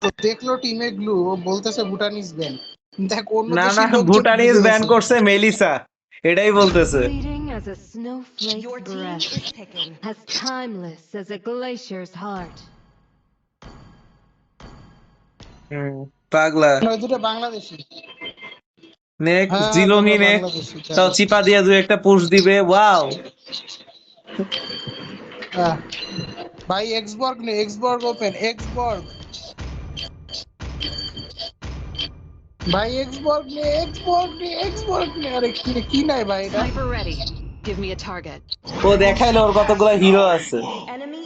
তো দেখলো টিমে গ্লু, ও বলতেছে ভুটানিস ব্যান। দেখ অন্য না না, দেশের লোকজন ভুটানিজ বুঝে ব্যান গেছে। করছে মেলিসা, এটাই বলতেছে। Fleeting as a snowflake's breath, as timeless as a glacier's heart. পাগলা। ওই দুটো বাংলাদেশি। নেক্সট হ্যাঁ হ্যাঁ জিলোঙ্গি দুটো নেক্সট, বাংলাদেশি তাও জানি। চিপা দিয়ে দুই একটা পুশ দিবে, ওয়াও। হ্যাঁ। ভাই এক্সবর্গ নে, এক্সবর্গ ওপেন, এক্সবর্গ। ভাই এক্সবর্গ নে, এক্সবর্গ নে, এক্সবর্গ নে। আরে কি কি নাই ভাই এটা? Sniper ready. Give me a target. ও দেখাইলো ওর কতগুলো হিরো আছে,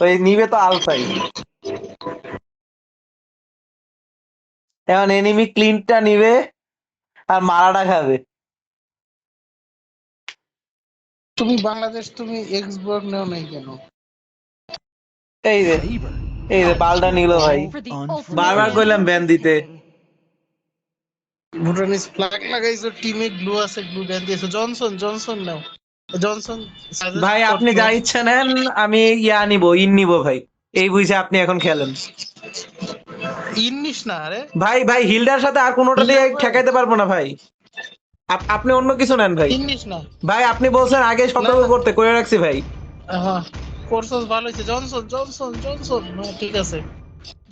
ওই নিবে তো আলফাই। এখন এনিমি ক্লিনটা নিবে আর মারাটা খাবে। তুমি বাংলাদেশ, তুমি এক্সবর্গ নেও নাই কেন? এই যে, এই যে বালটা নিল ভাই, For the ultimate বারবার কইলাম ব্যান bandit দিতে। picking. ভুটানিস ফ্ল্যাগ লাগাইছো, টিমে গ্লু আছে, গ্লু ব্যান দিয়েছো। জনসন, জনসন নাও। জনসন সাজেস্ট ভাই আপনি করতো। যা ইচ্ছা নেন, আমি ইয়া নিব, ইন নিব ভাই, এই বুঝে আপনি এখন খেলেন। ইন্নিস না আরে। ভাই ভাই হিলডার সাথে আর কোনোটা দিয়ে হিল্ডার করে ঠেকাইতে পারবো না ভাই, আপনি অন্য কিছু নেন ভাই। ইন্নিস না। ভাই আপনি বলছেন আগে না সতর্ক না। করতে, করে রাখছি ভাই। হ্যাঁ, কোর্সস ভালো হয়েছে। Johnson, Johnson, Johnson. হ্যাঁ, ঠিক আছে।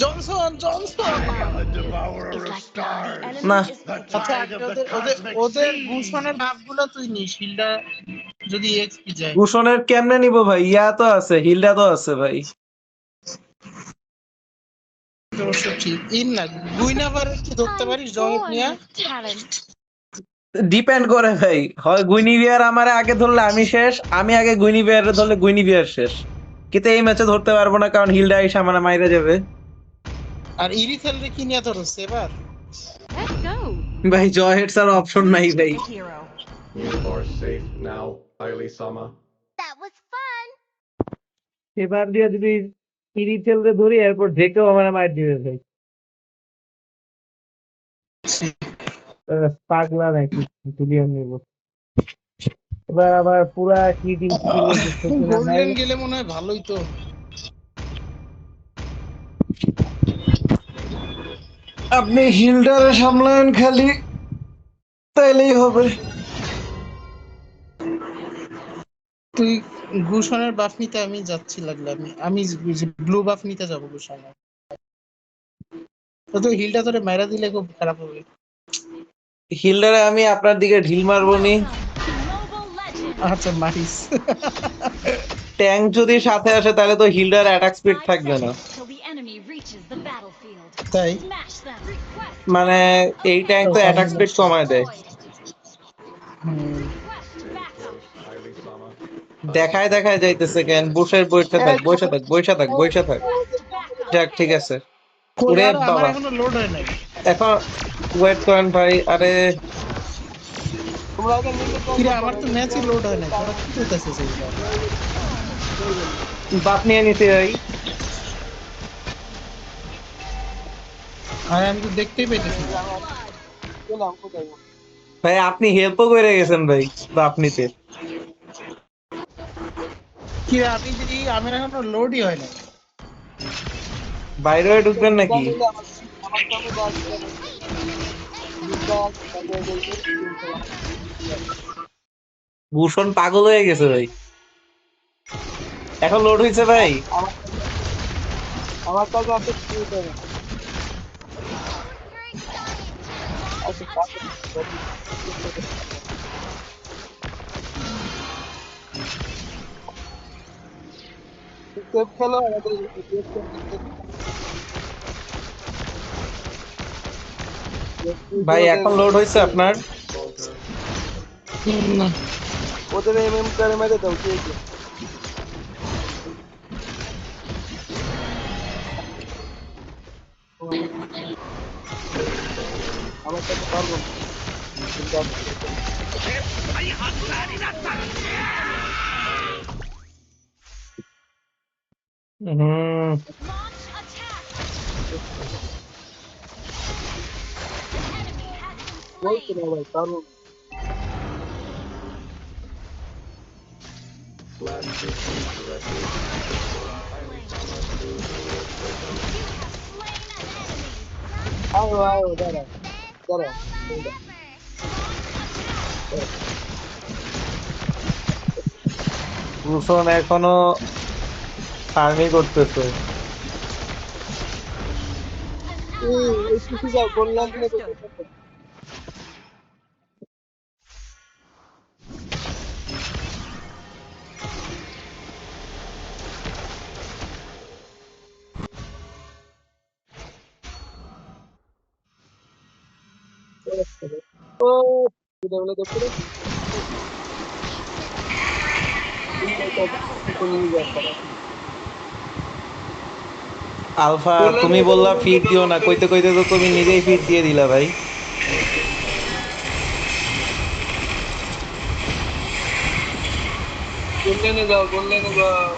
Johnson, Johnson. Is like blood. The না, enemy is আচ্ছা picking. আগে ওদের ওদের ওদের ঘুষণের ভাবগুলো তুই নিস, হিল্ডা যদি এক্সপি যায়। কুশনের কেমনে নিব ভাই, ইয়া তো আছে, হিলডা তো আছে ভাই। অবশ্য ঠিক ইন না। গুইনাবার কি ধরতে I'm পারিস জয়েন্ট born নিয়া? with talent. ডিপেন্ড করে ভাই, হয় গুইনিভিয়ার আমার আগে ধরলে আমি শেষ, আমি আগে গুইনিভিয়ার ধরলে গুইনিভিয়ার শেষ। কিন্তু এই ম্যাচে ধরতে পারবো না, কারণ হিলডা এসে আমার মাইরে যাবে। আর ইরিথেল রে কি নিয়ে ধরছ এবার? Let's go. ভাই জয় হেডস আর অপশন নাই ভাই। The hero. You are safe now, Aili-sama. That was fun. এবার দিয়ে যদি ইরিথেল রে ধরি, এরপর ঢেকেও আমার মাইর দিবে ভাই। পাগলা নাকি, তুলিয়ে নেব। এবার আবার পুরা কি টিম বুঝতেছি না ভাই। গোল্ডেন গেলে মনে হয় ভালোই তো। আপনি হিলডারে সামলান খালি, তাইলেই হবে। তুই গুশনের বাফ নিতে আমি যাচ্ছি, লাগলে আমি আমি ব্লু বাফ নিতে যাবো গুশনের। তো তুই হিলটা তোরে মাইরা দিলে খুব খারাপ হবে। হিলডারে আমি আপনার দিকে ঢিল মারবো নি। Welcome to Mobile Legends. আচ্ছা মারিস। ট্যাঙ্ক যদি সাথে আসে তাহলে তো হিলডার অ্যাটাক স্পিড 5 থাকবে না। seconds till the enemy reaches the battlefield. তাই Smash them. Request মানে backup. এই ট্যাঙ্ক তো তো পারি অ্যাটাক না। স্পিড কমায় দেয়। Deployed. হুম। Request backup. Yours, Aili-sama. দেখায় দেখায় যাইতেছে কেন, বুশের বইটা থাক, বইসা থাক, বইসা থাক, বইসা থাক। Request backup. যাক ঠিক আছে। কই ওরে আর আমার বাবা, এখনো লোড হয় নাই। এখন ওয়েট করেন ভাই। আরে কিরে আমার তো ম্যাচই লোড হয় নাই, তোরা কি করতেছিস এইগুলা? বাপ নিয়ে নিতে ভাই। আর আমি তো দেখতেই পাইতেছি না। ভাই আপনি হেল্পও করে গেছেন ভাই বাপ নিতে। কিরে আমি যদি আমার এখনো লোডই হয় নাই। বাইরে হয়ে ঢুকবেন নাকি? ভূষণ পাগল হয়ে গেছে ভাই। এখন লোড হয়েছে ভাই। ভাই এখন লোড হয়েছে আপনার? না হুম। Launch attack. Enemy has been slain. Last system corrected. You have slain an enemy. আয়ো আয়ো দাঁড়াও দাঁড়াও ভূষণ এখনো ফার্মিং করতেছে। এই পিছিয়ে যাও বললাম না তো Understood. ও এটা বলে তো পুরো নিয়ে যাও করা আলফা বললাম তুমি এটা বললা বললাম ফিট দিও না, কইতে কইতে তো তুমি নিজেই ফিট দিয়ে দিলা ভাই। গোল্ডেনে যাও গোল্ডেনে যাও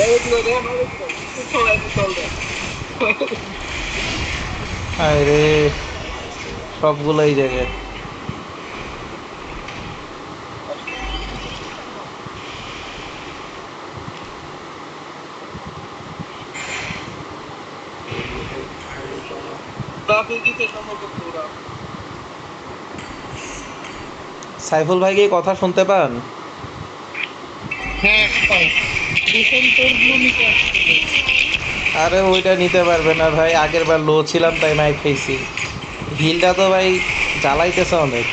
আরে দিও রে মারে দিও চল আমি চল রে হায় রে, সবগুলো এই জায়গায়। ট্রাফিক দিতে সম্ভবত ওরা সাইফুল ভাই কি কথা শুনতে পান? হ্যাঁ ভাই, ভূষণ তোর ব্লু নিতে আসছিল। আরে ওইটা নিতে পারবে না ভাই, আগের বার লো ছিলাম তাই মাইক খাইছি। হিলটা তো ভাই জ্বালাইতেছে অনেক।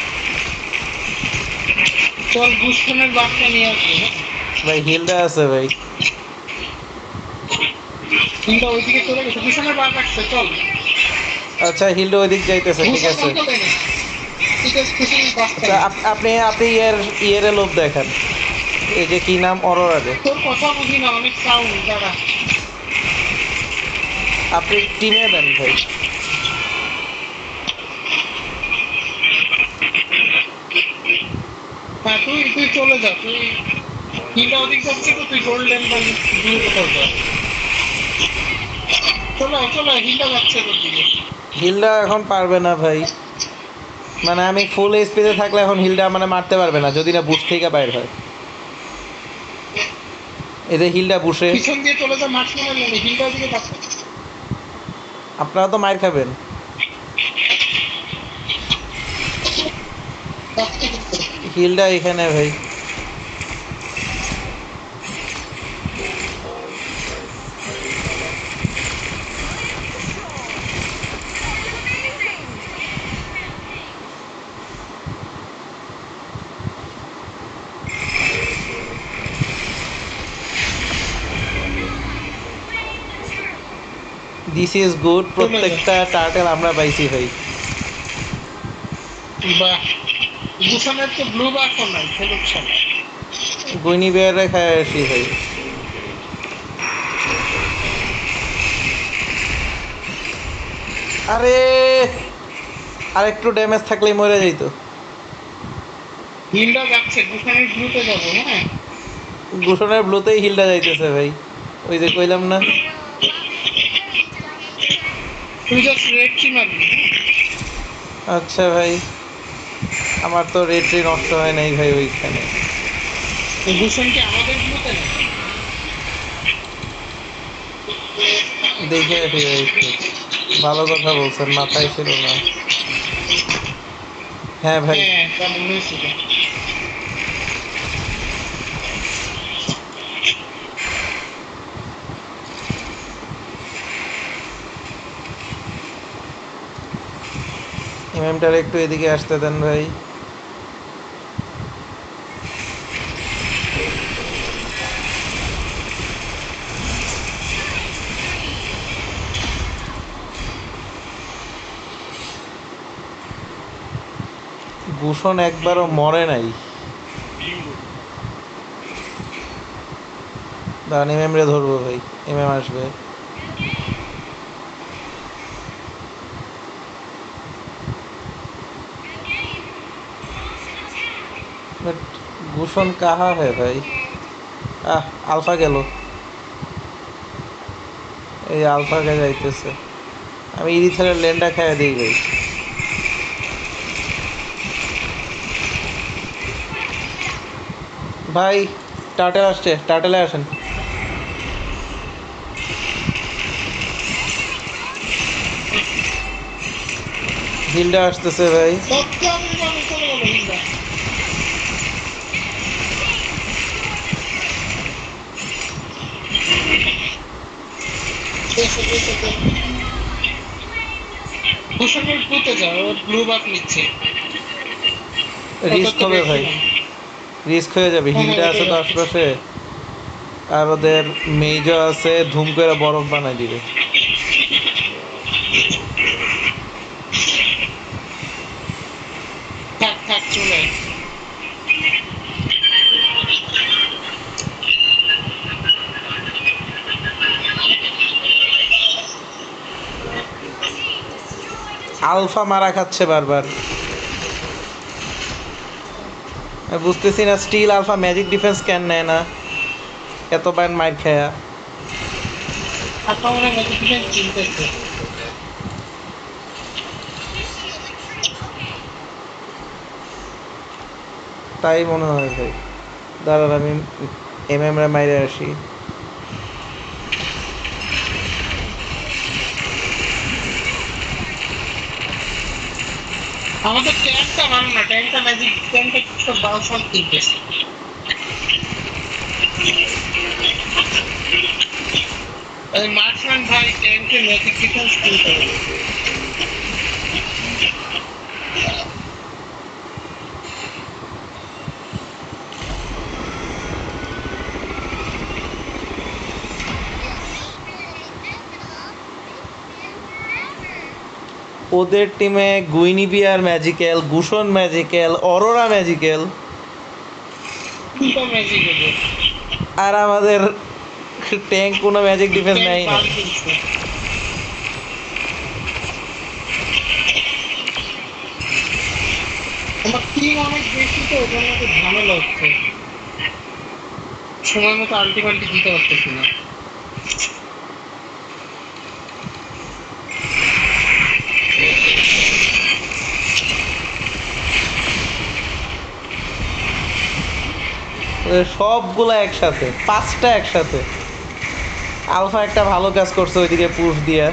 চল ভূষণের বাঘটা নিয়ে আসবো, হ্যাঁ? ভাই হিলটা আছে ভাই। কিন্তু ওইদিকে চলে গেছে, ভূষণের বাঘ আসছে, চল। আচ্ছা হিলটা ওইদিক যাইতেছে, ঠিক ভূষণ আছে। চলে গেছে, ঠিক আছে, ভূষণের বাঘটা আচ্ছা নে। আপনি আপনি ইয়ের লোভ দেখান, এই যে কি নাম, অরোরারে। তোর কথা বুঝি না, অনেক সাউন্ড, দাঁড়া। আপনি টিমে দেন ভাই। হ্যাঁ তুই তুই চলে যা, তুই হিলটা ওদিক যাচ্ছে তো, তুই গোল্ডেন বা ব্লু কোথাও যা। চলো চলো, হিলটা যাচ্ছে তোর দিকে। হিলটা এখন পারবে না ভাই, মানে আমি ফুল স্পিডে থাকলে এখন হিলটা মানে মারতে পারবে না যদি না বুশ থেকে বাইর হয়। এই যে হিলটা বুশে, পিছন দিয়ে চলে যা, মাছ মনে নেই, হিলটা ওদিকে যাচ্ছে। আপনারা তো মার খাবেন। যাচ্ছে কিন্তু। হিলটা এখানে ভাই। দিস ইজ গুড, প্রত্যেকটা টার্টেল আমরা পাইছি ভাই। বাহ, ভূষণের তো ব্লু বাঘও নাই, ফেলুক শালা। গুইনি বেয়ারে খায় আসি ভাই। আরে আরেকটু ড্যামেজ থাকলেই মরে যাইতো। হিলটা যাচ্ছে, ভূষণের ব্লুতে যাবো, হ্যাঁ? গুশনের ব্লুতেই হিলটা যাইতেছে ভাই, ওই যে কইলাম না। তুই জাস্ট রেড কি মারবি, হ্যাঁ? আচ্ছা ভাই, আমার তো রেট্রি নষ্ট হয় নাই ভাই ওইখানে। ভূষণ কি আমাদের ব্লুতে না? দেখে আসি ভাই একটু। ভালো কথা বলছেন, মাথায় ছিল না। হ্যাঁ ভাই। হ্যাঁ, তা মনে হয়েছিল। এমএমটার একটু এদিকে আসতে দেন ভাই। ভূষণ একবারও মরে নাই। দাঁড়ান এমএম রে ধরবো ভাই, এমএম আসবে। বাট ভূষণ কাহা है ভাই। আলফা গেল, এই আলফাকে যাইতেছে। আমি ইরিথেলের লেনটা খাইয়ে দিই ভাই। ভাই টার্টেল আসছে, টার্টেলে আসেন। হিলটা আসতেছে ভাই। চলে গেল হিলটা। কুশনের ব্লুতে যাও, ও ব্লু বাফ নিচ্ছে। রিস্ক হবে ভাই, রিস্ক হয়ে যাবে। হিলটা আছে তো আশপাশে, আর ওদের মেজো আছে, ধুম করে বরফ বানাই দিবে। থাক থাক চলে আয়। আলফা মারা খাচ্ছে বারবার। আমি বুঝতেছি না স্টিল আলফা ম্যাজিক ডিফেন্স কেন নেয় না এতবার মাইর খায়া। আক্রমণের মধ্যে থেকে চিনতেছে। তাই মনে হয় ভাই। দাঁড়ান আমি এমএম রা মাইরে আসি। আমাদের ট্যাঙ্কটা ভালো না, ট্যাঙ্কটা ম্যাজিক ট্যাঙ্কটা কিছু বাউন্সার দিতেছে। এই মার্কসম্যান ভাই ট্যাঙ্কে ম্যাজিক ডিফেন্স কিনতে হবে। ওদের টিমে গুইনিবিয়ার ম্যাজিক্যাল, গুশন ম্যাজিক্যাল, অরোরা ম্যাজিক্যাল, দুটো ম্যাজিক হবে। আর আমাদের ট্যাঙ্ক কোনো ম্যাজিক ডিফেন্স নেই না। আমার টিম অনেক বেশি তো, ওই জন্য একটু ঝামেলা হচ্ছে। সময় মতো আলটিমেটলি দিতে পারতেছি না। ওদের সবগুলা একসাথে, 5টা একসাথে। আলফা একটা ভালো কাজ করছে ওইদিকে পুশ দিয়া।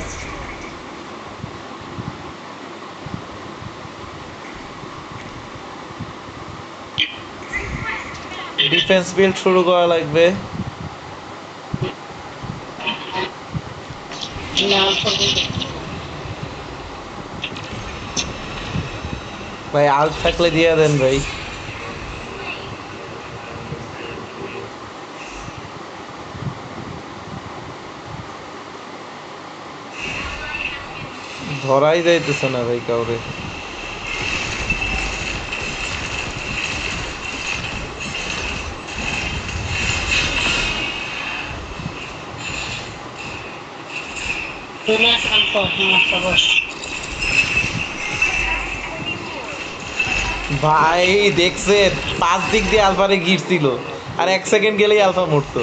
ডিফেন্স বিল্ড শুরু করা লাগবে। না, ভাই আল্ট থাকলে দিয়ে দেন ভাই। ধরাই যাইতেছে না ভাই কাউরে। চলে আস আলফা, হ্যাঁ সাবাস। ভাই দেখছেন 5 দিক দিয়ে আলফারে গিরছিল, আর 1 সেকেন্ড গেলেই আলফা মরতো।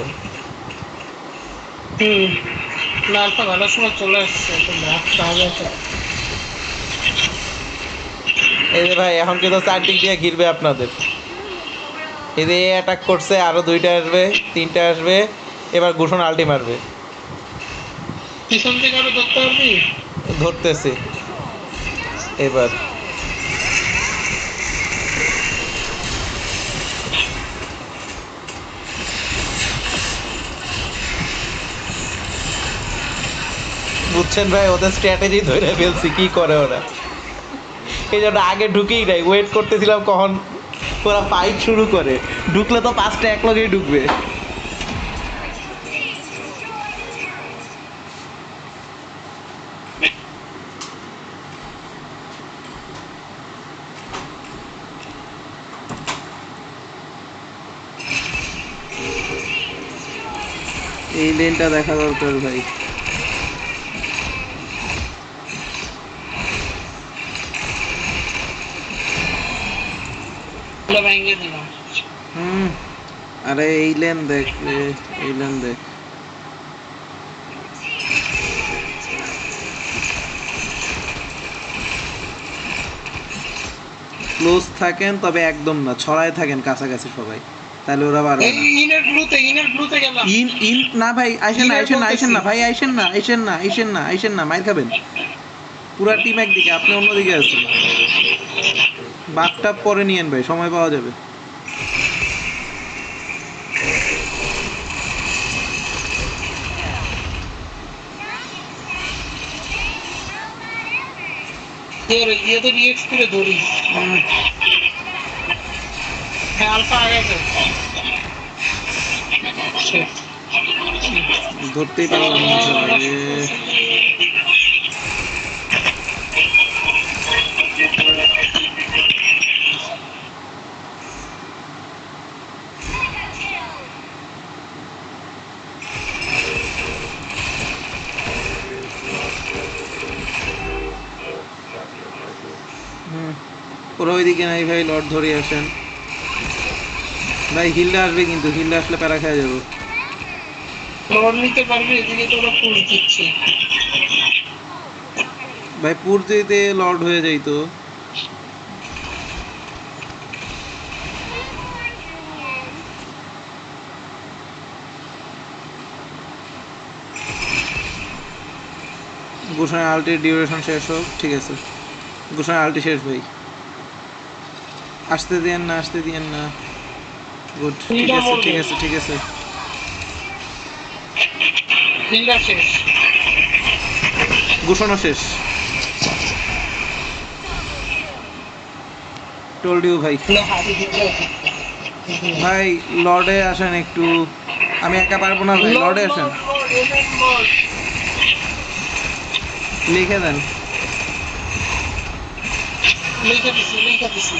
না আলফা ভালো সময় চলে আসছে, তো রাখতে হবে তো। এই যে ভাই এখন কিন্তু 4 দিক দিয়ে ঘিরবে আপনাদের। এই যে অ্যাটাক করছে, আরো 2টা আসবে, 3টা আসবে, এবার ঘোষণ আল্টি মারবে। পিছন থেকে আরো ধরতে পারবি? ধরতেছে এবার। বুঝছেন ভাই, ওদের স্ট্র্যাটেজি ধরে ফেলছি, কি করে ওরা। এই জন্য আগে ঢুকেই নাই, ওয়েট করতেছিলাম কখন ওরা ফাইট শুরু করে। ঢুকলে তো 5টা এক লগেই ঢুকবে। এই লেনটা দেখা দরকার ভাই। ভেঙে দিলাম। আরে এই লেন দেখ রে, এই লেন দেখ। ক্লোজ থাকেন তবে একদম না, ছড়ায় থাকেন কাছাকাছি সবাই, তাহলে ওরা পারবে এই না। ইনের ব্লুতে গেলাম। ইন না ভাই, আইসেন না, আইসেন না, আইসেন না ভাই, আইসেন না, আইসেন না, আইসেন না, আইসেন না, মাইর খাবেন। পুরা টিম একদিকে, আপনি অন্যদিকে আছেন। বাথটাব পরে নিয়েন ভাই, সময় পাওয়া যাবে। ইয়েতে রিয়েক্ট করে ধরি। হ্যাঁ আলফা আগে আছে। ধরতেই পারলাম না সবাই। ওরা ওইদিকে নাই ভাই, লর্ড ধরে আসেন ভাই। হিলটা আসবে কিন্তু, হিলটা আসলে প্যারা খেয়ে যাবো। লড় নিতে পারবে, এদিকে তো ওরা পুশ দিচ্ছে। ভাই পুর দিতে লর্ড হয়ে যাইতো। গোসাই আল্টির ডিউরেশন শেষ হোক, ঠিক আছে। গোসাই আল্টি শেষ ভাই। আসতে দিয়েন না, আসতে দিয়েন না। গুড, ঠিক আছে ঠিক আছে ঠিক আছে। হিলটা শেষ। গোসানো শেষ। টোল্ড ইউ ভাই। ভাই লর্ডে আসেন একটু, আমি একা পারবো না ভাই, লর্ডে আসেন। লিখে দেন। লিখে দিছি, লিখে দিছি।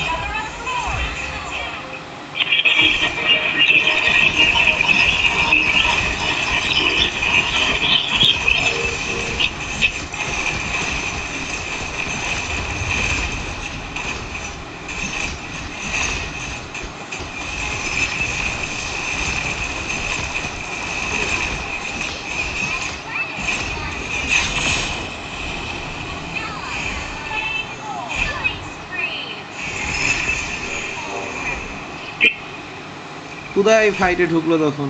কোথায় ফাইটে ঢুকলো তখন?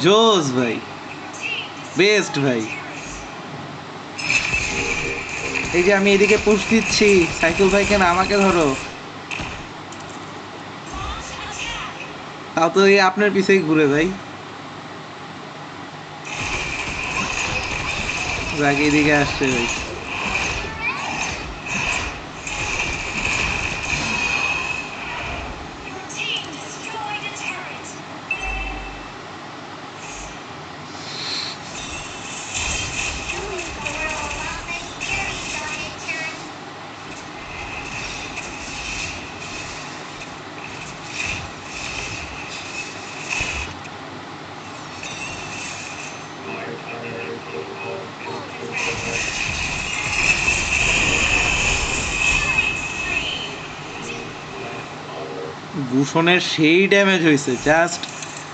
জোস ভাই, বেস্ট ভাই। এই যে আমি এদিকে পুশ দিচ্ছি, সাইকেল ভাই কেন আমাকে ধরো। তাও তো এই আপনার পিছেই ঘুরে ভাই। যাক এদিকে আসছে ভাই। ভূষণের সেই ড্যামেজ হয়েছে, জাস্ট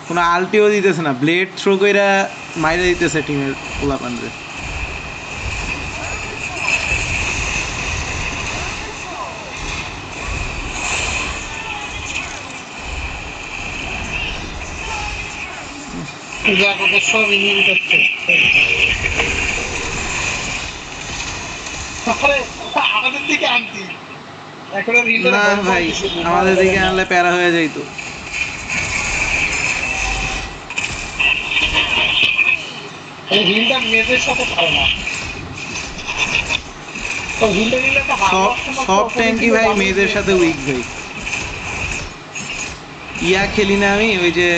কোনো আলটিও দিতেছে না, ব্লেড থ্রো কইরা মাইরে দিতেছে টিমের পোলাপানরে। যাক ওদের সব ইনহিবিট হচ্ছে। আমাদের দিকে আনতি এখন আর হিলটা না ভাই, আমাদের দিকে আনলে প্যারা হয়ে যাইতো। এই হিলটা মেয়েদের সাথে ভালো না। তো হিলটা নিলে তো সব ট্যাঙ্কি ভাই মেয়েদের সাথে উইক ভাই। ইয়া খেলি না আমি, ওই যে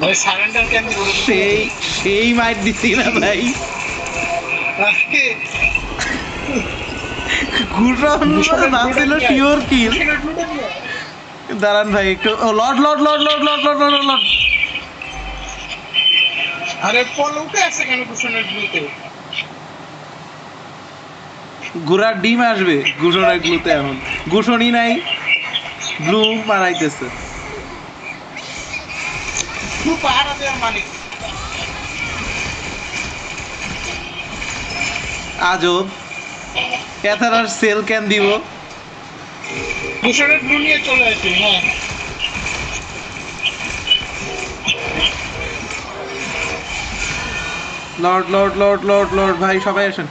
ভাই সারেন্ডার কেন দিব সেই সেই মাইট দিছি না ভাই। গুরন ভাবছিল শিওর কিল। দাঁড়ান ভাই একটু Lord Lord Lord Lord Lord Lord Lord Lord. আরে পল উঠে আছে কেন কুশনের ব্লুতে? গুড়ার ডিম আসবে গুষণের গ্লুতে, এখন গুষণই নাই, ব্লু মারাইতেছে। ব্লু পাহারা দেওয়ার মানে আজব এথার সেল ক্যান দিব। কুশনের ব্লু নিয়ে চলে আসে। হ্যাঁ Lord Lord Lord Lord Lord ভাই সবাই আসেন।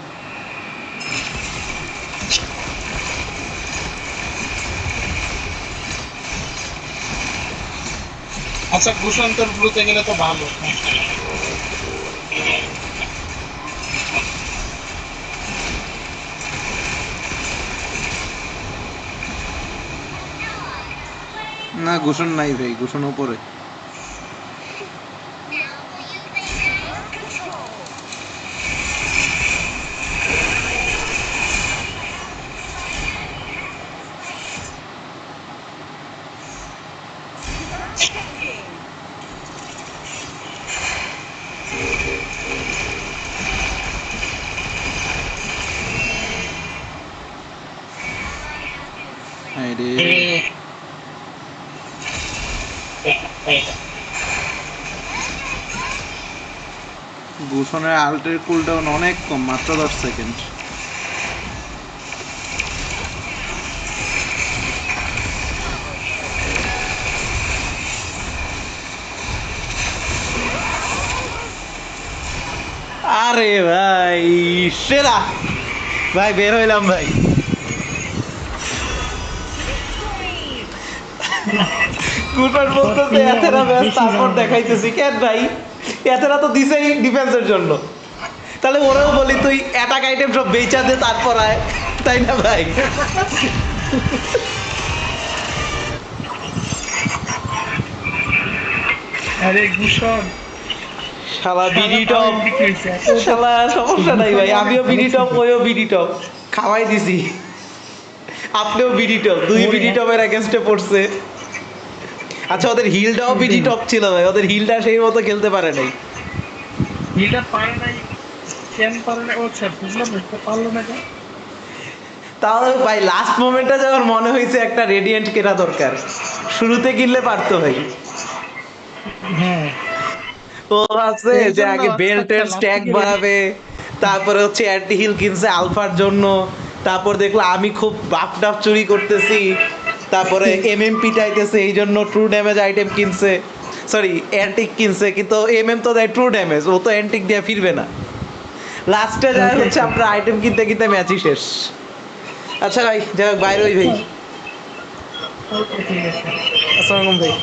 আচ্ছা কুশন তোর ব্লুতে গেলে তো ভালো। না ঘোষণ নাই ভাই, ঘোষণ উপরে। আরে ভূষণের আল্টের কুলডাউন অনেক কম, মাত্র 10 সেকেন্ড। আরে ভাই সেরা ভাই, বের হইলাম ভাই। কুটার বলতেছে এতেরা ব্যাস, তারপর দেখাইতেছি কেন ভাই, এতেরা তো দিছেই ডিফেন্সের জন্য, তাহলে ওরাও বলি তুই অ্যাটাক আইটেম সব বেচা দে তারপর আয়, তাই না ভাই? আরে কুশন শালা বিডি টপ, শালা সমস্যা নাই ভাই, আমিও বিডি টপ, ওইও বিডি টপ, খাওয়াই দিছি। আপনিও বিডি টপ, দুই বিডি টপের এগেইনস্টে পড়ছে। আচ্ছা ওদের হিলটাও বিডি টপ ছিল ভাই, ওদের হিলটা সেই মতো খেলতে পারে নাই। এটা পারে নাই কেন পারে না? ও আচ্ছা বুঝলাম না, এটা পারলো না কেন? তাহলে ভাই লাস্ট মোমেন্টে যখন মনে হয়েছে একটা রেডিয়েন্ট কেনা দরকার, শুরুতে কিনলে পারতো ভাই। হ্যাঁ ও আছে এই যে জন্য আগে আস্তে বেল্টের আস্তে স্ট্যাক last দিকে বাড়াবে, তারপরে হচ্ছে অ্যান্টি হিল কিনছে আলফার জন্য, তারপর দেখলো আমি খুব বাফ টাফ চুরি করতেছি, তারপরে এমএম পিটাইতেছে এই জন্য ট্রু ড্যামেজ আইটেম কিনছে, সরি অ্যান্টিক কিনছে, কিন্তু এমএম তো দেয় ট্রু ড্যামেজ, ও তো অ্যান্টিক দিয়ে ফিরবে না। লাস্টে যায় হচ্ছে আমরা আইটেম কিনতে কিনতে ম্যাচই শেষ। আচ্ছা ভাই যাই হোক, বাইরে ওই ভাই। ঠিক আছে। আসসালামু আলাইকুম ভাই।